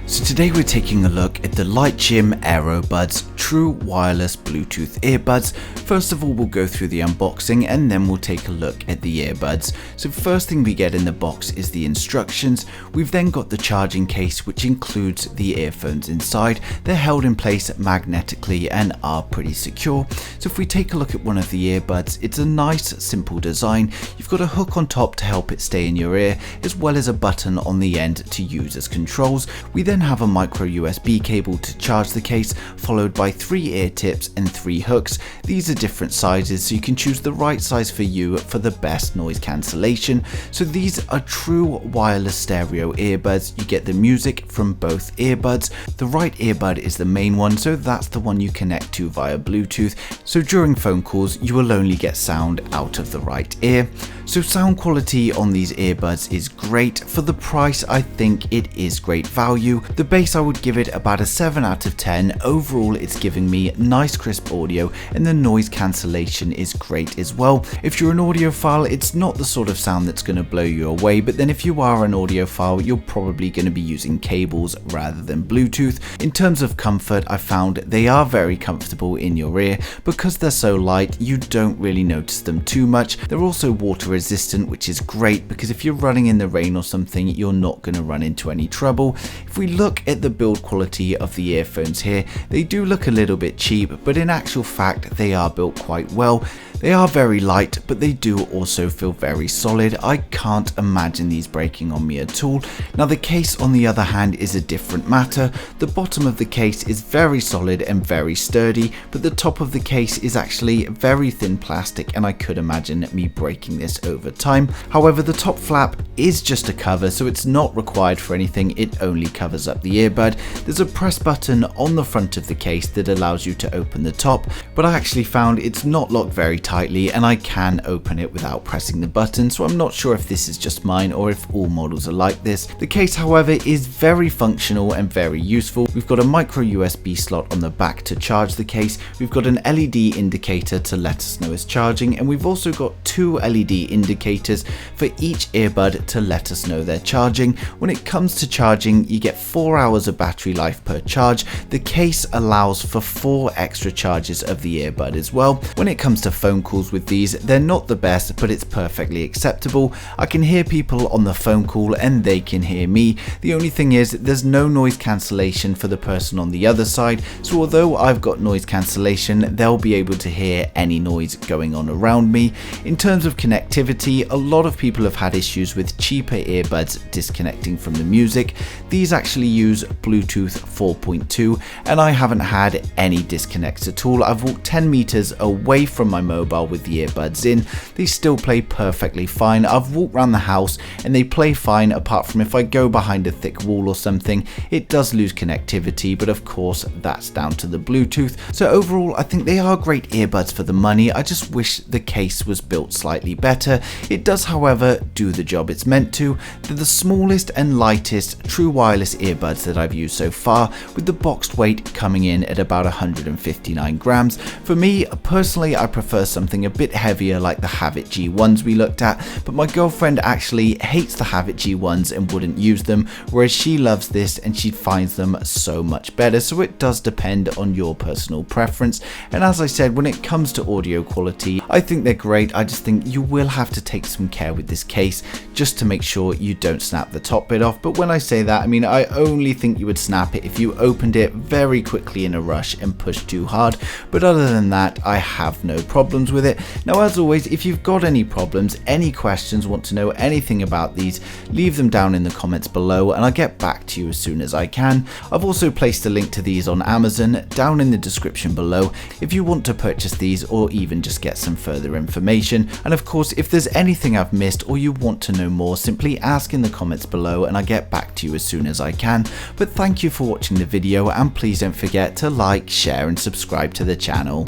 So today we're taking a look at the Litexim Aerobuds true wireless Bluetooth earbuds. First of all, we'll go through the unboxing and then we'll take a look at the earbuds. So first thing we get in the box is the instructions. We've then got the charging case, which includes the earphones inside. They're held in place magnetically and are pretty secure. So if we take a look at one of the earbuds, it's a nice simple design. You've got a hook on top to help it stay in your ear, as well as a button on the end to use as controls. We then have a micro USB cable to charge the case, followed by 3 ear tips and 3 hooks. These are different sizes, so you can choose the right size for you for the best noise cancellation. So these are true wireless stereo earbuds. You get the music from both earbuds. The right earbud is the main one, so that's the one you connect to via Bluetooth. So during phone calls, you will only get sound out of the right ear. So sound quality on these earbuds is great. For the price, I think it is great value. The bass, I would give it about a 7 out of 10. Overall, it's giving me nice crisp audio, and the noise cancellation is great as well. If you're an audiophile, it's not the sort of sound that's going to blow you away, but then if you are an audiophile, you're probably going to be using cables rather than Bluetooth. In terms of comfort, I found they are very comfortable in your ear. Because they're so light, you don't really notice them too much. They're also water resistant, which is great because if you're running in the rain or something, you're not going to run into any trouble. If we look at the build quality of the earphones here, they do look a little bit cheap, but in actual fact they are built quite well. They are very light, but they do also feel very solid. I can't imagine these breaking on me at all. Now the case, on the other hand, is a different matter. The bottom of the case is very solid and very sturdy, but the top of the case is actually very thin plastic, and I could imagine me breaking this over time. However, the top flap is just a cover, so it's not required for anything. It only covers up the earbud. There's a press button on the front of the case that allows you to open the top, but I actually found it's not locked very tightly and I can open it without pressing the button, so I'm not sure if this is just mine or if all models are like this. The case, however, is very functional and very useful. We've got a micro USB slot on the back to charge the case. We've got an LED indicator to let us know it's charging, and we've also got 2 LED indicators for each earbud to let us know they're charging. When it comes to charging, you get 4 hours of battery life per charge. The case allows for 4 extra charges of the earbud as well. When it comes to phone calls with these, they're not the best, but it's perfectly acceptable. I can hear people on the phone call and they can hear me. The only thing is there's no noise cancellation for the person on the other side, so although I've got noise cancellation, they'll be able to hear any noise going on around me. In terms of connectivity, a lot of people have had issues with cheaper earbuds disconnecting from the music. These actually use Bluetooth 4.2 and I haven't had any disconnects at all. I've walked 10 meters away from my mobile with the earbuds in. They still play perfectly fine. I've walked around the house and they play fine, apart from if I go behind a thick wall or something, it does lose connectivity, but of course that's down to the Bluetooth. So overall, I think they are great earbuds for the money. I just wish the case was built slightly better. It does, however, do the job it's meant to. They're the smallest and lightest true wireless earbuds that I've used so far, with the boxed weight coming in at about 159 grams. For me personally, I prefer something a bit heavier like the Havit G1s we looked at, but my girlfriend actually hates the Havit G1s and wouldn't use them, whereas she loves this and she finds them so much better. So it does depend on your personal preference, and as I said, when it comes to audio quality, I think they're great. I just think you will have to take some care with this case just to make sure you don't snap the top bit off. But when I say that, I mean I only think you would snap it if you opened it very quickly in a rush and pushed too hard, but other than that, I have no problems with it. Now, as always, if you've got any problems, any questions, want to know anything about these, leave them down in the comments below and I'll get back to you as soon as I can. I've also placed a link to these on Amazon down in the description below if you want to purchase these or even just get some further information. And of course, if there's anything I've missed or you want to know more, simply ask in the comments below and I'll get back to you as soon as I can. But thank you for watching the video, and please don't forget to like, share and subscribe to the channel.